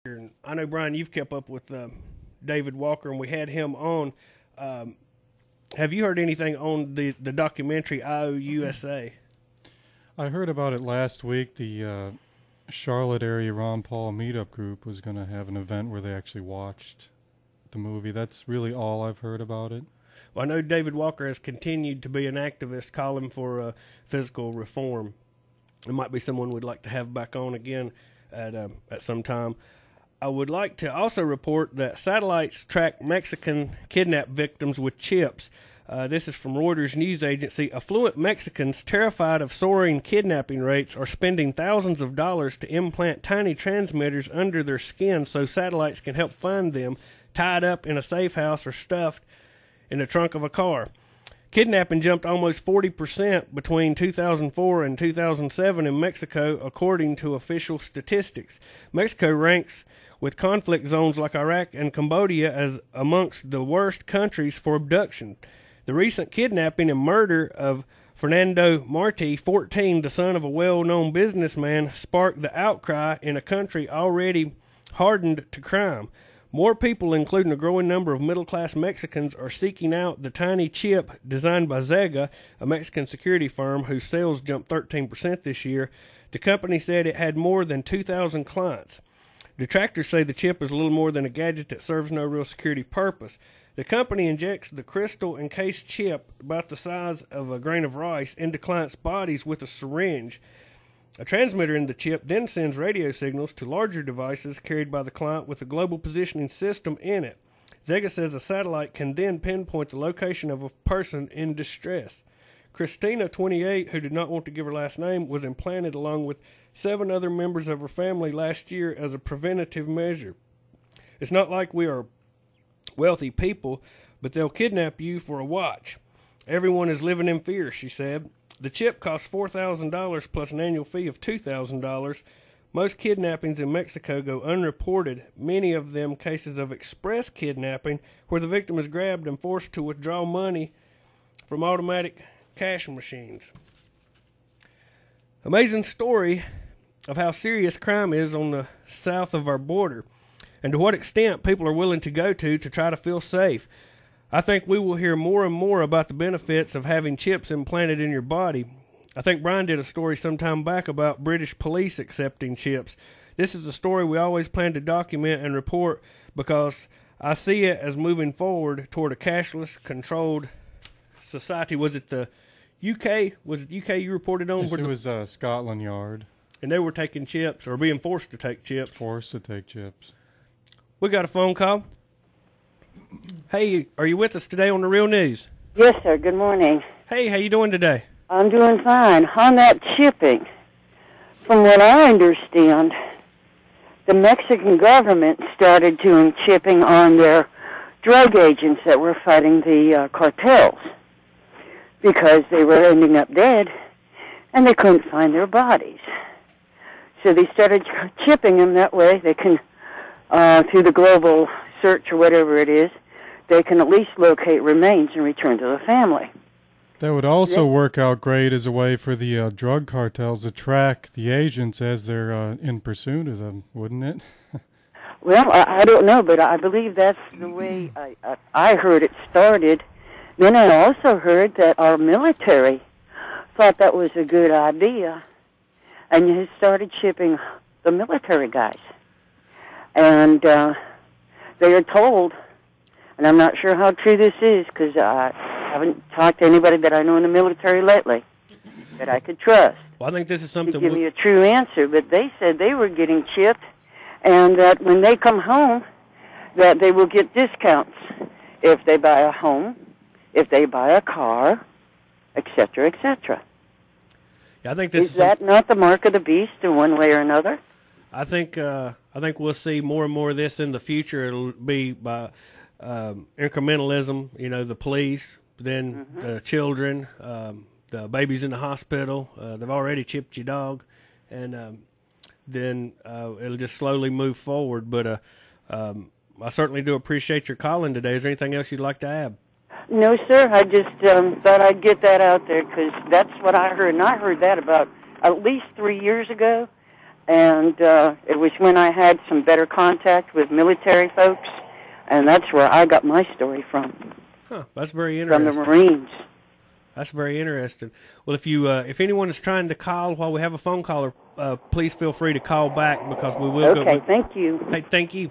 I know, Brian, you've kept up with David Walker, and we had him on. Have you heard anything on the documentary IOUSA? I heard about it last week. The Charlotte area Ron Paul meetup group was going to have an event where they actually watched the movie. That's really all I've heard about it. Well, I know David Walker has continued to be an activist calling for physical reform. It might be someone we'd like to have back on again at some time. I would like to also report that satellites track Mexican kidnap victims with chips. This is from Reuters news agency. Affluent Mexicans, terrified of soaring kidnapping rates, are spending thousands of dollars to implant tiny transmitters under their skin so satellites can help find them, tied up in a safe house or stuffed in the trunk of a car. Kidnapping jumped almost 40% between 2004 and 2007 in Mexico, according to official statistics. Mexico ranks with conflict zones like Iraq and Cambodia as amongst the worst countries for abduction. The recent kidnapping and murder of Fernando Marti, 14, the son of a well-known businessman, sparked the outcry in a country already hardened to crime. More people, including a growing number of middle-class Mexicans, are seeking out the tiny chip designed by Zega, a Mexican security firm whose sales jumped 13% this year. The company said it had more than 2,000 clients. Detractors say the chip is little more than a gadget that serves no real security purpose. The company injects the crystal-encased chip, about the size of a grain of rice, into clients' bodies with a syringe. A transmitter in the chip then sends radio signals to larger devices carried by the client with a global positioning system in it. Zega says a satellite can then pinpoint the location of a person in distress. Christina, 28, who did not want to give her last name, was implanted along with 7 other members of her family last year as a preventative measure. It's not like we are wealthy people, but they'll kidnap you for a watch. Everyone is living in fear, she said. The chip costs $4,000 plus an annual fee of $2,000. Most kidnappings in Mexico go unreported, many of them cases of express kidnapping, where the victim is grabbed and forced to withdraw money from automatic cash machines. Amazing story of how serious crime is on the south of our border, and to what extent people are willing to go to try to feel safe. I think we will hear more and more about the benefits of having chips implanted in your body. I think Brian did a story some time back about British police accepting chips. This is a story we always plan to document and report because I see it as moving forward toward a cashless, controlled society. Was it the UK? Was it UK you reported on? Yes, it was Scotland Yard. And they were taking chips, or being forced to take chips. Forced to take chips. We got a phone call. Hey, are you with us today on the Real News? Yes, sir. Good morning. Hey, how you doing today? I'm doing fine. On that chipping, from what I understand, the Mexican government started doing chipping on their drug agents that were fighting the cartels because they were ending up dead and they couldn't find their bodies. So they started chipping them that way. They can, through the global search or whatever it is, they can at least locate remains and return to the family. That would also work out great as a way for the drug cartels to track the agents as they're in pursuit of them, wouldn't it? Well, I don't know, but I believe that's the way I heard it started. Then I also heard that our military thought that was a good idea, and you started shipping the military guys. And they are told, and I'm not sure how true this is because I haven't talked to anybody that I know in the military lately that I could trust. Well, I think this is something to give me a true answer, but they said they were getting chipped, and that when they come home, that they will get discounts if they buy a home, if they buy a car, etc., etc. Yeah, I think this is that not the mark of the beast in one way or another? I think we'll see more and more of this in the future. It'll be by incrementalism. You know, the police, then the children, the babies in the hospital. They've already chipped your dog, and then it'll just slowly move forward. But I certainly do appreciate your calling today. Is there anything else you'd like to add? No, sir. I just thought I'd get that out there because that's what I heard, and I heard that about at least 3 years ago, And it was when I had some better contact with military folks, and that's where I got my story from. Huh, that's very From interesting. the Marines. That's very interesting. Well, if anyone is trying to call while we have a phone caller, please feel free to call back because we will Okay, thank you. Hey, thank you.